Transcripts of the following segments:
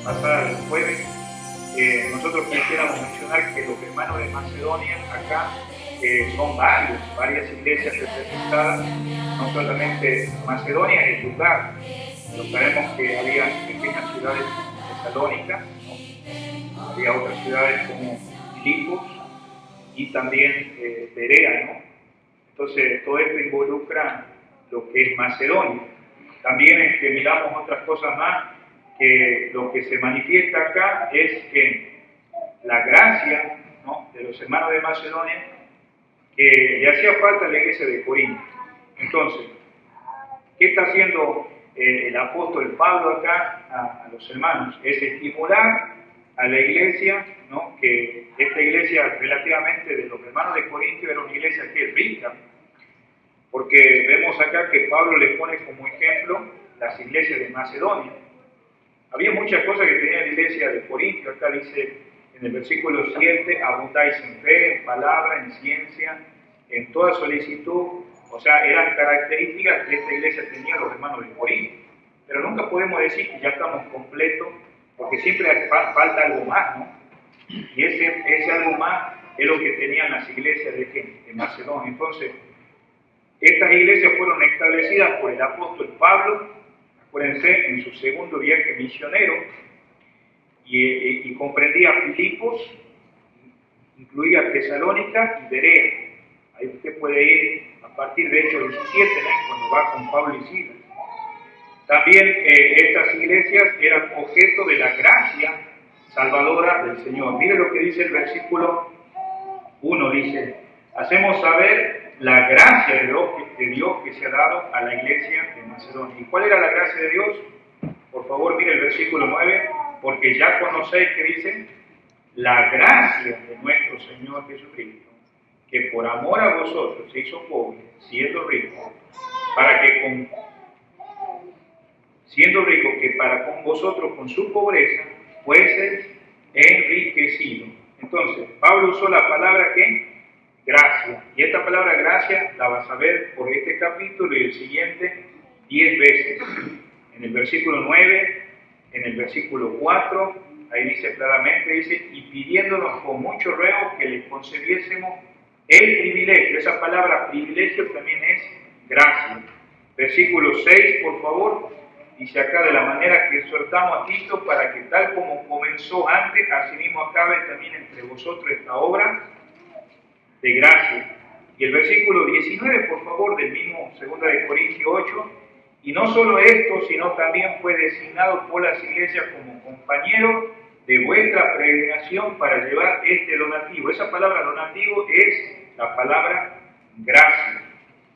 pasada del jueves, nosotros quisiéramos mencionar que los hermanos de Macedonia acá son varias iglesias representadas, no solamente Macedonia es el lugar, pero sabemos que había pequeñas ciudades tesalónicas, ¿no? Había otras ciudades como Filipos y también Berea, ¿no? Entonces todo esto involucra lo que es Macedonia. También miramos otras cosas más, que lo que se manifiesta acá es que la gracia, ¿no?, de los hermanos de Macedonia, que le hacía falta a la iglesia de Corinto. Entonces, ¿qué está haciendo el apóstol Pablo acá a los hermanos? Es estimular a la iglesia, ¿no?, que esta iglesia relativamente de los hermanos de Corinto era una iglesia que es rica, porque vemos acá que Pablo les pone como ejemplo las iglesias de Macedonia. Había muchas cosas que tenía la iglesia de Corinto. Acá dice en el versículo 7, abundáis en fe, en palabra, en ciencia, en toda solicitud. O sea, eran características que esta iglesia tenía los hermanos de Corinto. Pero nunca podemos decir que ya estamos completos, porque siempre falta algo más, ¿no? Y ese algo más es lo que tenían las iglesias de Macedonia. Entonces, estas iglesias fueron establecidas por el apóstol Pablo, acuérdense, en su segundo viaje misionero, y comprendía Filipos, incluía Tesalónica y Berea. Ahí usted puede ir a partir de Hechos 17, ¿no?, cuando va con Pablo y Silas. También estas iglesias eran objeto de la gracia salvadora del Señor. Mire lo que dice el versículo 1, dice: hacemos saber la gracia de Dios que se ha dado a la iglesia de Macedonia. ¿Y cuál era la gracia de Dios? Por favor, mire el versículo 9, porque ya conocéis que dice la gracia de nuestro Señor Jesucristo, que por amor a vosotros se hizo pobre, siendo rico, que para con vosotros con su pobreza fueseis enriquecidos. Entonces, Pablo usó la palabra ¿qué? Gracia. Y esta palabra gracia la vas a ver por este capítulo y el siguiente 10 veces. En el versículo 9, en el versículo 4, ahí dice claramente, dice, y pidiéndonos con mucho ruego que le concediésemos el privilegio. Esa palabra privilegio también es gracia. Versículo 6, por favor, dice acá, de la manera que exhortamos a Tito para que tal como comenzó antes, así mismo acabe también entre vosotros esta obra de gracia. Y el versículo 19, por favor, del mismo 2 de Corintios 8, y no solo esto, sino también fue designado por las iglesias como compañero de vuestra peregrinación para llevar este donativo. Esa palabra donativo es la palabra gracia,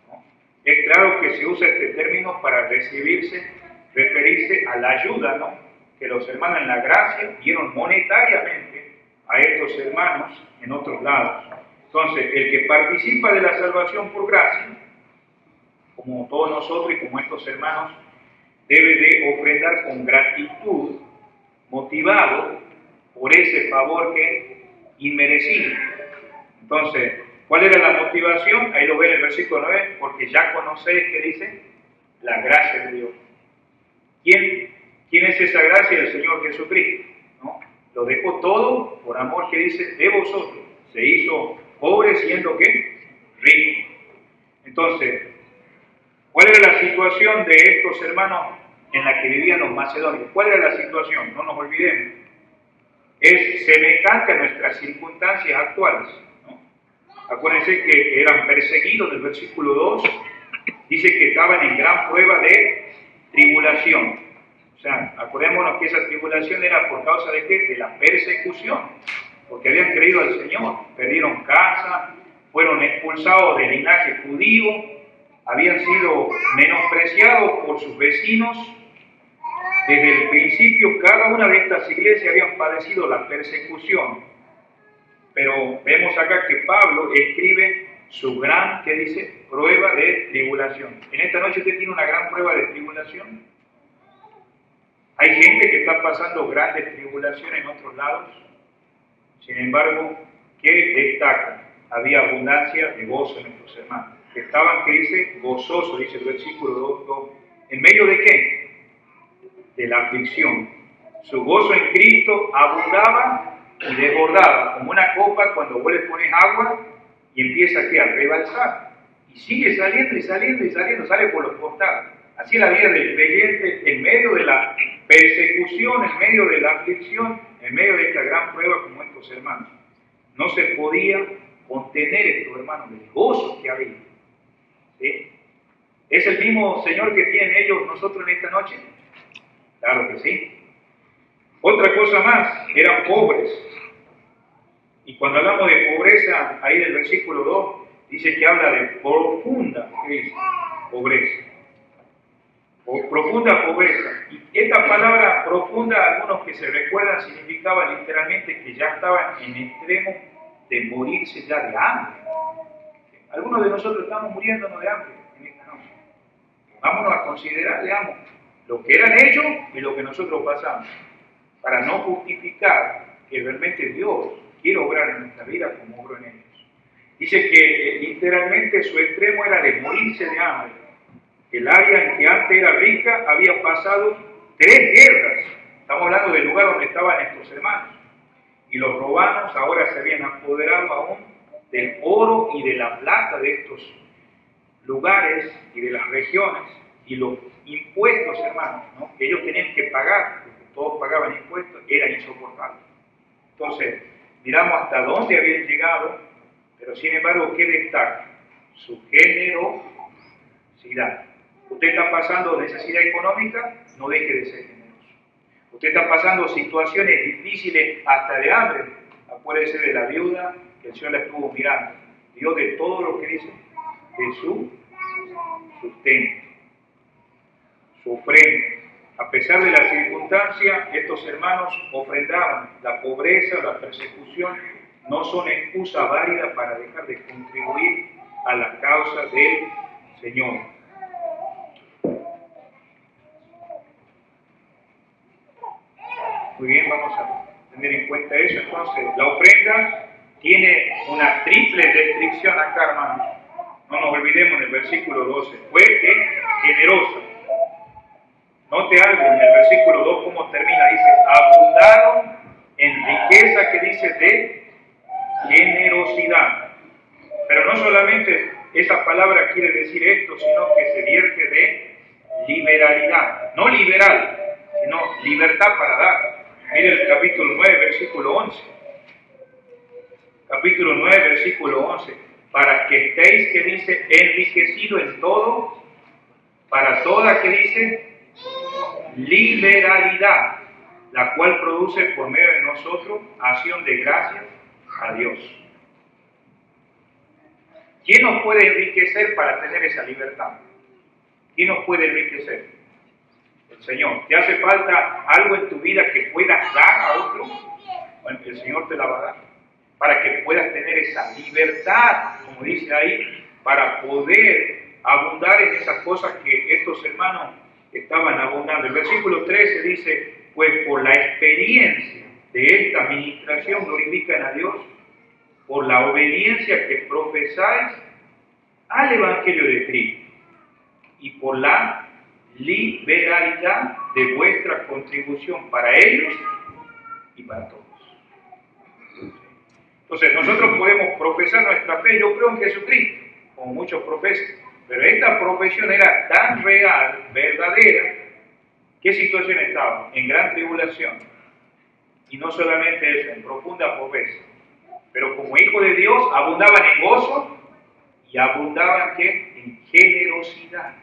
¿no? Es claro que se usa este término para referirse a la ayuda, ¿no?, que los hermanos en la gracia dieron monetariamente a estos hermanos en otros lados. Entonces, el que participa de la salvación por gracia, como todos nosotros y como estos hermanos, debe de ofrendar con gratitud, motivado por ese favor que inmerecido. Entonces, ¿cuál era la motivación? Ahí lo ve en el versículo 9, porque ya conocéis que dice la gracia de Dios. ¿Quién es esa gracia? El Señor Jesucristo, ¿no? Lo dejó todo por amor, que dice, de vosotros. Se hizo pobre siendo ¿qué? Rico. Entonces, ¿cuál era la situación de estos hermanos en la que vivían los macedonios? ¿Cuál era la situación? No nos olvidemos. Es semejante a nuestras circunstancias actuales, ¿no? Acuérdense que eran perseguidos, del versículo 2, dice que estaban en gran prueba de tribulación. O sea, acordémonos que esa tribulación era por causa de ¿qué? De la persecución, porque habían creído al Señor, perdieron casa, fueron expulsados del linaje judío, habían sido menospreciados por sus vecinos. Desde el principio, cada una de estas iglesias habían padecido la persecución. Pero vemos acá que Pablo escribe su gran, ¿qué dice? Prueba de tribulación. En esta noche usted tiene una gran prueba de tribulación. Hay gente que está pasando grandes tribulaciones en otros lados. Sin embargo, ¿qué destaca? Había abundancia de gozo en nuestros hermanos. Que estaban, ¿qué dice? Gozosos, dice el versículo 2. ¿En medio de qué? De la aflicción. Su gozo en Cristo abundaba y desbordaba, como una copa cuando vos le pones agua y empieza aquí a rebalsar. Y sigue saliendo y saliendo y saliendo, sale por los costados. Así es la vida del creyente en medio de la persecución, en medio de la aflicción, en medio de esta gran prueba como estos hermanos. No se podía contener estos hermanos del gozo que había. ¿Sí? ¿Es el mismo Señor que tienen ellos nosotros en esta noche? Claro que sí. Otra cosa más, eran pobres. Y cuando hablamos de pobreza, ahí del versículo 2, dice que habla de profunda, ¿qué dice? Pobreza. O profunda pobreza. Y esta palabra profunda, algunos que se recuerdan, significaba literalmente que ya estaban en extremo de morirse ya de hambre. Algunos de nosotros estamos muriéndonos de hambre en esta noche. Vámonos a considerar, digamos, lo que eran ellos y lo que nosotros pasamos, para no justificar que realmente Dios quiere obrar en nuestra vida como obró en ellos. Dice que literalmente su extremo era de morirse de hambre. El área en que antes era rica había pasado 3 guerras. Estamos hablando del lugar donde estaban estos hermanos. Y los romanos ahora se habían apoderado aún del oro y de la plata de estos lugares y de las regiones. Y los impuestos, hermanos, ¿no?, que ellos tenían que pagar, porque todos pagaban impuestos, era insoportable. Entonces, miramos hasta dónde habían llegado, pero sin embargo, ¿qué destaca? Su generosidad. Usted está pasando necesidad económica, no deje de ser generoso. Usted está pasando situaciones difíciles, hasta de hambre, acuérdese de la viuda que el Señor la estuvo mirando. Dio de todo lo que dice, de su sustento, su ofrenda. A pesar de la circunstancia, estos hermanos ofrendaban. La pobreza, la persecución, no son excusa válida para dejar de contribuir a la causa del Señor. Muy bien, vamos a tener en cuenta eso. Entonces, la ofrenda tiene una triple descripción acá, hermanos. No nos olvidemos del versículo 12. Fue que generosa. Note algo en el versículo 2, cómo termina. Dice, abundaron en riqueza, que dice de generosidad. Pero no solamente esa palabra quiere decir esto, sino que se vierte de liberalidad. No liberal, sino libertad para dar. Mire el capítulo 9, versículo 11. Capítulo 9, versículo 11. Para que estéis, que dice, enriquecido en todo, para toda, que dice, liberalidad, la cual produce por medio de nosotros acción de gracias a Dios. ¿Quién nos puede enriquecer para tener esa libertad? ¿Quién nos puede enriquecer? El Señor. ¿Te hace falta algo en tu vida que puedas dar a otro? Bueno, el Señor te la va a dar, para que puedas tener esa libertad, como dice ahí, para poder abundar en esas cosas que estos hermanos estaban abundando. El versículo 13 dice, pues por la experiencia de esta administración glorifican a Dios, por la obediencia que profesáis al Evangelio de Cristo y por la liberalidad de vuestra contribución para ellos y para todos. Entonces, nosotros podemos profesar nuestra fe, yo creo en Jesucristo, como muchos profesan, pero esta profesión era tan real, verdadera. ¿Qué situación estaba? En gran tribulación. Y no solamente eso, en profunda pobreza. Pero como hijo de Dios, abundaban en gozo y abundaban ¿qué? En generosidad.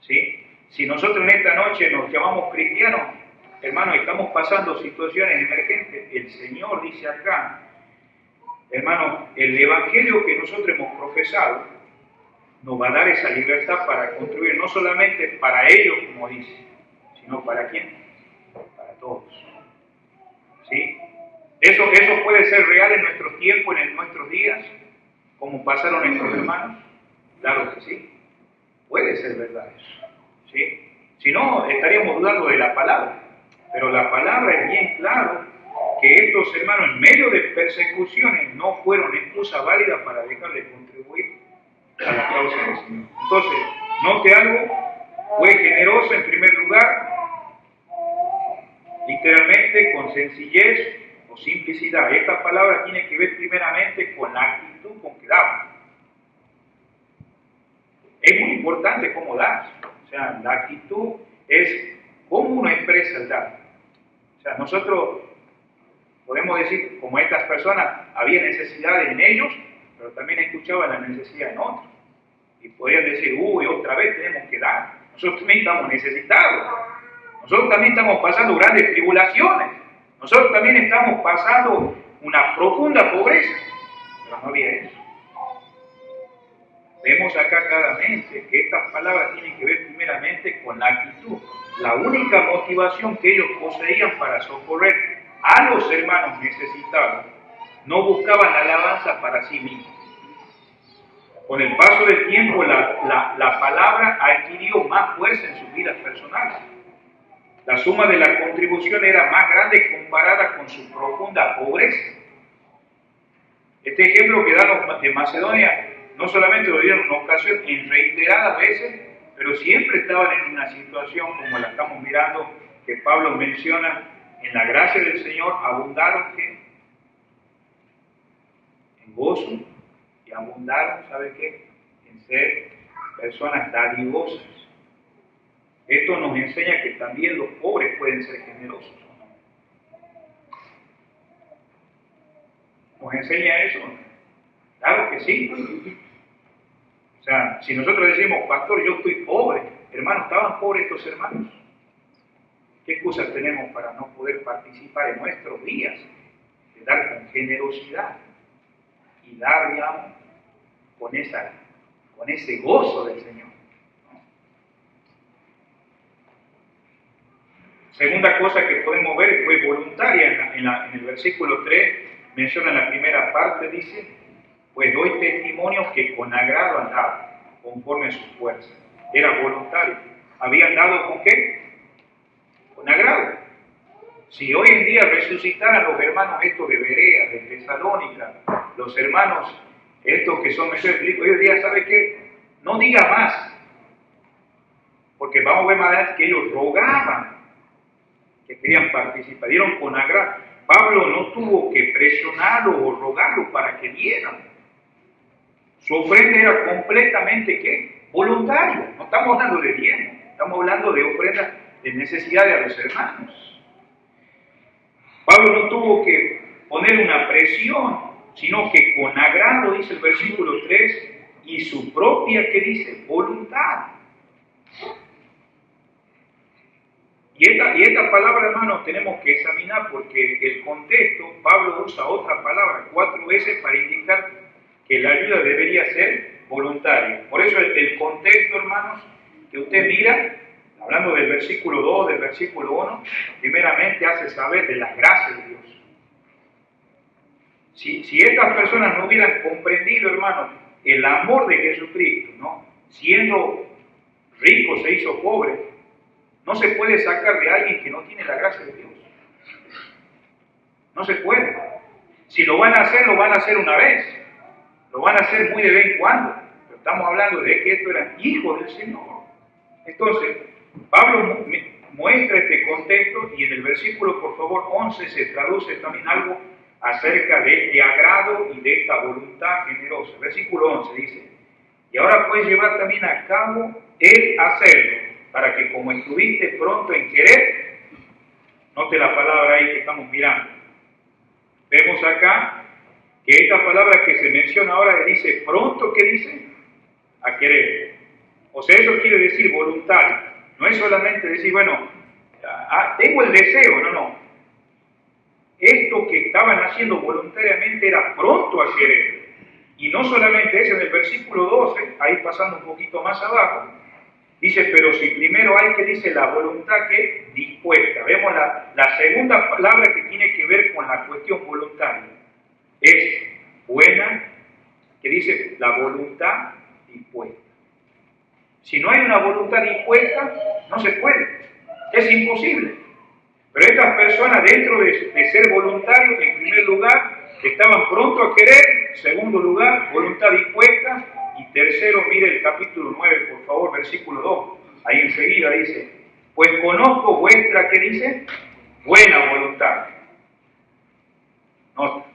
¿Sí? Si nosotros en esta noche nos llamamos cristianos, hermanos, estamos pasando situaciones emergentes, el Señor dice acá, hermanos, el evangelio que nosotros hemos profesado nos va a dar esa libertad para contribuir, no solamente para ellos, como dice, sino para quién, para todos. ¿Sí? Eso puede ser real en nuestros tiempos, en nuestros días, como pasaron nuestros hermanos. Claro que sí, puede ser verdad eso. ¿Sí? Si no, estaríamos dudando de la palabra. Pero la palabra es bien claro que estos hermanos, en medio de persecuciones, no fueron excusa válida para dejar de contribuir a la causa del Señor. Entonces, note algo, fue generoso en primer lugar, literalmente con sencillez o simplicidad. Esta palabra tiene que ver primeramente con la actitud con que damos. Es muy importante cómo das. O sea, la actitud es cómo uno expresa el dar. O sea, nosotros podemos decir, como estas personas, había necesidades en ellos, pero también escuchaban la necesidad en otros. Y podrían decir, uy, otra vez tenemos que dar. Nosotros también estamos necesitados. Nosotros también estamos pasando grandes tribulaciones. Nosotros también estamos pasando una profunda pobreza. Pero no había eso. Vemos acá claramente que estas palabras tienen que ver primeramente con la actitud. La única motivación que ellos poseían para socorrer a los hermanos necesitados, no buscaban alabanza para sí mismos. Con el paso del tiempo, la palabra adquirió más fuerza en sus vidas personales. La suma de la contribución era más grande comparada con su profunda pobreza. Este ejemplo que dan los de Macedonia no solamente lo dieron en una ocasión, en reiteradas veces, pero siempre estaban en una situación como la estamos mirando, que Pablo menciona, en la gracia del Señor abundaron ¿qué? En gozo, y abundaron, ¿sabe qué? En ser personas dadivosas. Esto nos enseña que también los pobres pueden ser generosos. ¿Nos enseña eso? Claro que sí. O sea, si nosotros decimos, pastor, yo estoy pobre, hermano, ¿estaban pobres estos hermanos? ¿Qué excusas tenemos para no poder participar en nuestros días? De dar con generosidad y dar, digamos, con ese gozo del Señor. Segunda cosa que podemos ver fue voluntaria. En el versículo 3 menciona en la primera parte, dice, pues doy testimonio que con agrado han dado, conforme a sus fuerzas. Era voluntario. ¿Habían dado con qué? Con agrado. Si hoy en día resucitaran los hermanos estos de Berea, de Tesalónica, los hermanos estos que son mejores, hoy en día, ¿sabe qué? No diga más. Porque vamos a ver más adelante que ellos rogaban que querían participar, dieron con agrado. Pablo no tuvo que presionarlos o rogarlos para que dieran. Su ofrenda era completamente ¿qué? Voluntaria. No estamos hablando de diezmo, estamos hablando de ofrenda de necesidad de los hermanos. Pablo no tuvo que poner una presión, sino que con agrado, dice el versículo 3, y su propia, ¿qué dice? Voluntad. Y esta palabra, hermano, tenemos que examinar porque el contexto, Pablo usa otra palabra 4 veces para indicar que la ayuda debería ser voluntaria. Por eso el contexto, hermanos, que usted mira, hablando del versículo 2, del versículo 1, primeramente hace saber de las gracias de Dios. Si estas personas no hubieran comprendido, hermanos, el amor de Jesucristo, ¿no? Siendo rico se hizo pobre, no se puede sacar de alguien que no tiene la gracia de Dios. No se puede. Si lo van a hacer una vez. Lo van a hacer muy de vez en cuando. Pero estamos hablando de que estos eran hijos del Señor. Entonces, Pablo muestra este contexto y en el versículo, por favor, 11 se traduce también algo acerca de este agrado y de esta voluntad generosa. Versículo 11 dice, y ahora puedes llevar también a cabo el hacerlo, para que como estuviste pronto en querer, note la palabra ahí que estamos mirando. Vemos acá que esta palabra que se menciona ahora dice pronto, ¿qué dice? A querer. O sea, eso quiere decir voluntario. No es solamente decir, bueno, tengo el deseo, no. Esto que estaban haciendo voluntariamente era pronto a querer. Y no solamente eso, en el versículo 12, ahí pasando un poquito más abajo, dice, pero si primero hay que dice la voluntad que dispuesta. Vemos la segunda palabra que tiene que ver con la cuestión voluntaria. Es buena, que dice la voluntad dispuesta. Si no hay una voluntad dispuesta, no se puede. Es imposible. Pero estas personas, dentro de ser voluntarios, en primer lugar, estaban prontos a querer. Segundo lugar, voluntad dispuesta. Y tercero, mire el capítulo 9, por favor, versículo 2. Ahí enseguida dice, pues conozco vuestra, ¿qué dice? buena voluntad. Nota,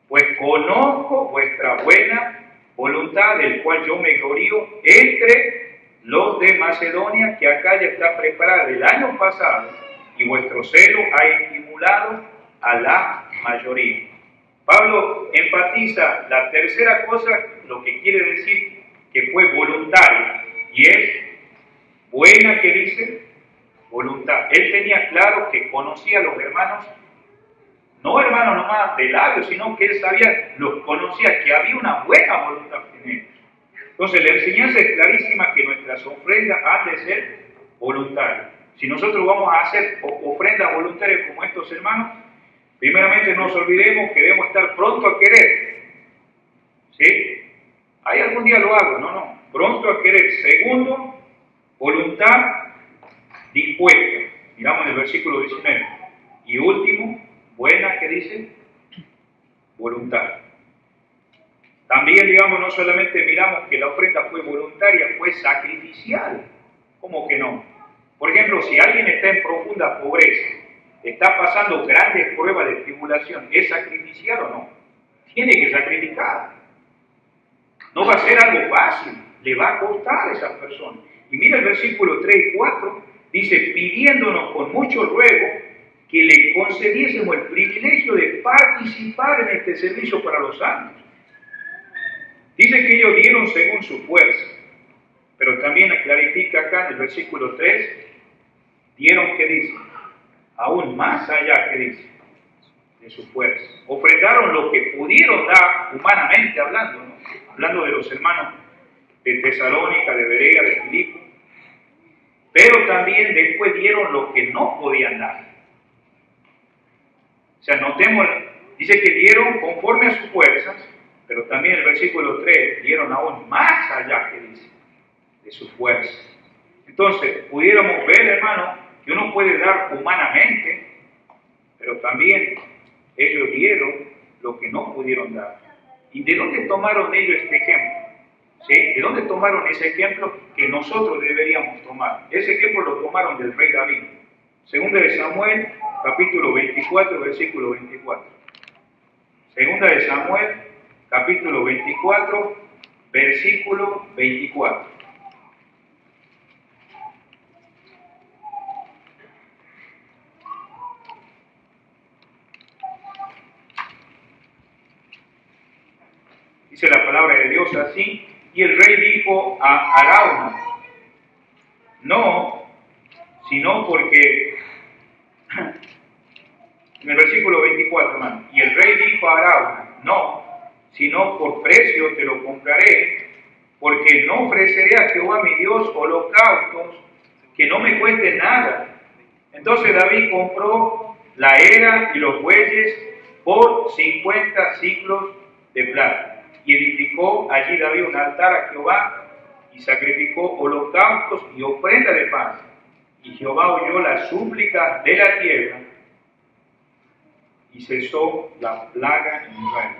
pues conozco vuestra buena voluntad, del cual yo me glorío entre los de Macedonia, que acá ya está preparada del año pasado, y vuestro celo ha estimulado a la mayoría. Pablo enfatiza la tercera cosa, lo que quiere decir que fue voluntaria, y es buena, que dice, voluntad. Él tenía claro que conocía a los hermanos, no hermanos nomás de labios, sino que él sabía, los conocía, que había una buena voluntad en ellos. Entonces la enseñanza es clarísima, que nuestras ofrendas han de ser voluntarias. Si nosotros vamos a hacer ofrendas voluntarias como estos hermanos, primeramente no nos olvidemos que debemos estar pronto a querer. ¿Sí? ¿Hay algún día lo hago? No. Pronto a querer. Segundo, voluntad dispuesta. Miramos en el versículo 19. Y último, buena, que dice, voluntad. También, digamos, no solamente miramos que la ofrenda fue voluntaria, fue sacrificial. ¿Cómo que no? Por ejemplo, si alguien está en profunda pobreza, está pasando grandes pruebas de tribulación, ¿es sacrificial o no? Tiene que sacrificar. No va a ser algo fácil, le va a costar a esa persona. Y mira el versículo 3 y 4, dice, pidiéndonos con mucho ruego que le concediésemos el privilegio de participar en este servicio para los santos. Dice que ellos dieron según su fuerza, pero también clarifica acá en el versículo 3, dieron, ¿qué dice? Aún más allá, ¿qué dice? De su fuerza. Ofrendaron lo que pudieron dar, humanamente hablando, ¿no? Hablando de los hermanos de Tesalónica, de Berea, de Filipo, pero también después dieron lo que no podían dar. O sea, notemos, dice que dieron conforme a sus fuerzas, pero también el versículo 3, dieron aún más allá, que dice, de su fuerza. Entonces, pudiéramos ver, hermano, que uno puede dar humanamente, pero también ellos dieron lo que no pudieron dar. ¿Y de dónde tomaron ellos este ejemplo? ¿Sí? ¿De dónde tomaron ese ejemplo que nosotros deberíamos tomar? Ese ejemplo lo tomaron del rey David. Segunda de Samuel, capítulo 24, versículo 24. Segunda de Samuel, capítulo 24, versículo 24. Dice la palabra de Dios así, y el rey dijo a Arauna, no, sino porque, en el versículo 24, hermano, y el rey dijo a Arauna, no, sino por precio te lo compraré, porque no ofreceré a Jehová mi Dios holocaustos que no me cuesten nada. Entonces David compró la era y los bueyes por 50 siclos de plata. Y edificó allí David un altar a Jehová, y sacrificó holocaustos y ofrenda de paz. Y Jehová oyó las súplicas de la tierra, y cesó la plaga en Israel.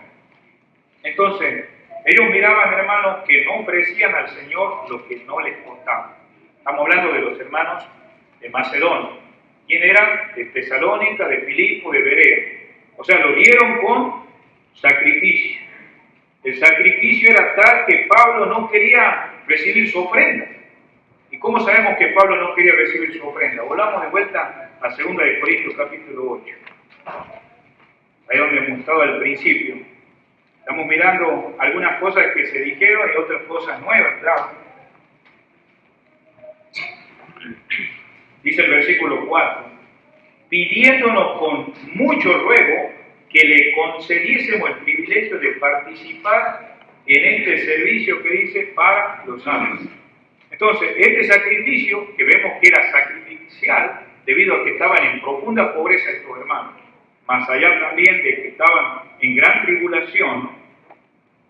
Entonces, ellos miraban, hermanos, que no ofrecían al Señor lo que no les costaba. Estamos hablando de los hermanos de Macedonia. ¿Quién eran? De Tesalónica, de Filipo, de Berea. O sea, lo dieron con sacrificio. El sacrificio era tal que Pablo no quería recibir su ofrenda. ¿Y cómo sabemos que Pablo no quería recibir su ofrenda? Volvamos de vuelta a 2 de Corintios capítulo 8. Ahí donde hemos estado al principio. Estamos mirando algunas cosas que se dijeron y otras cosas nuevas, claro. Dice el versículo 4, pidiéndonos con mucho ruego que le concediésemos el privilegio de participar en este servicio que dice para los santos. Entonces, este sacrificio, que vemos que era sacrificial, debido a que estaban en profunda pobreza estos hermanos, más allá también de que estaban en gran tribulación,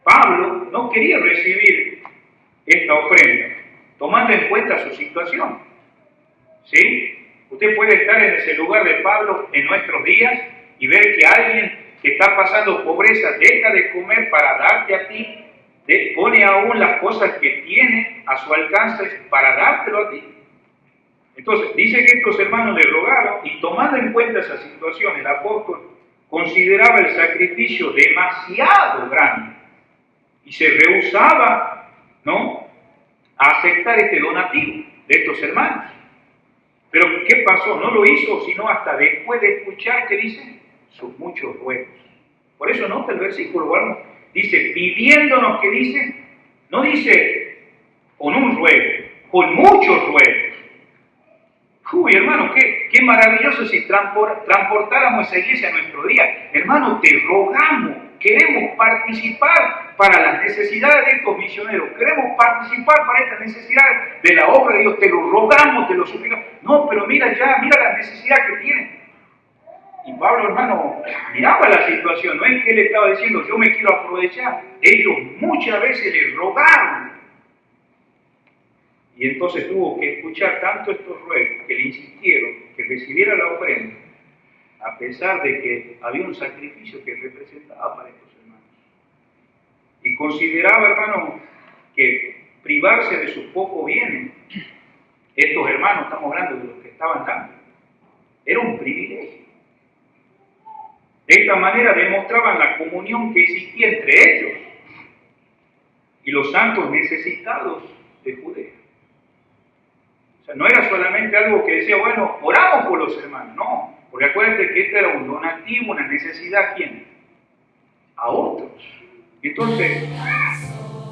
Pablo no quería recibir esta ofrenda, tomando en cuenta su situación. ¿Sí? Usted puede estar en ese lugar de Pablo en nuestros días y ver que alguien que está pasando pobreza deja de comer para darte a ti, pone aún las cosas que tiene a su alcance para dártelo a ti. Entonces, dice que estos hermanos le rogaron y tomando en cuenta esa situación, el apóstol consideraba el sacrificio demasiado grande y se rehusaba, ¿no?, a aceptar este donativo de estos hermanos. Pero ¿qué pasó? No lo hizo, sino hasta después de escuchar que dice sus muchos ruegos. Por eso nota el versículo, bueno, dice, pidiéndonos, que dice, no dice con un ruego, con muchos ruegos. Uy, hermano, qué maravilloso si transportáramos esa iglesia a nuestro día. Hermano, te rogamos, queremos participar para las necesidades de estos misioneros, queremos participar para estas necesidades de la obra de Dios, te lo rogamos, te lo suplicamos. No, pero mira la necesidad que tienen. Y Pablo, hermano, miraba la situación, no es que él estaba diciendo, yo me quiero aprovechar. Ellos muchas veces le rogaron. Y entonces tuvo que escuchar tanto estos ruegos que le insistieron que recibiera la ofrenda, a pesar de que había un sacrificio que representaba para estos hermanos. Y consideraba, hermano, que privarse de sus pocos bienes, estos hermanos, estamos hablando de los que estaban dando, era un privilegio. De esta manera demostraban la comunión que existía entre ellos y los santos necesitados de Judea. O sea, no era solamente algo que decía, bueno, oramos por los hermanos, no, porque acuérdate que este era un donativo, una necesidad, ¿a quién? A otros. Entonces,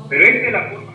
pero esta es la forma